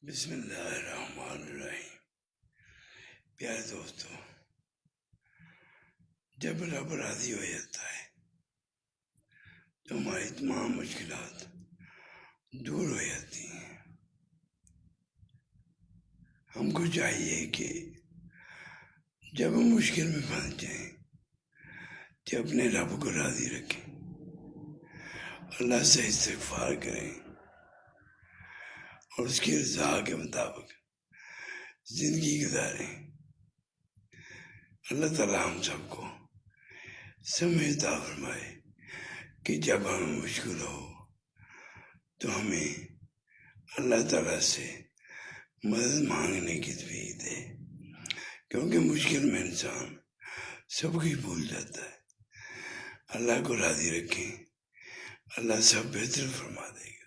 بسم اللہ الرحمن الرحیم۔ پیارے دوستو، جب رب راضی ہو جاتا ہے تو ہماری تمام مشکلات دور ہو جاتی ہیں۔ ہم کو چاہیے کہ جب ہم مشکل میں پھنس جائیں تو اپنے رب کو راضی رکھیں، اللہ سے استغفار کریں اور اس کی رضا کے مطابق زندگی گزاریں۔ اللہ تعالیٰ ہم سب کو سمجھ عطا فرمائے کہ جب ہمیں مشکل ہو تو ہمیں اللہ تعالیٰ سے مدد مانگنے کی تفریح دے، کیونکہ مشکل میں انسان سب کچھ بھول جاتا ہے۔ اللہ کو راضی رکھیں، اللہ سب بہتر فرما دے گا۔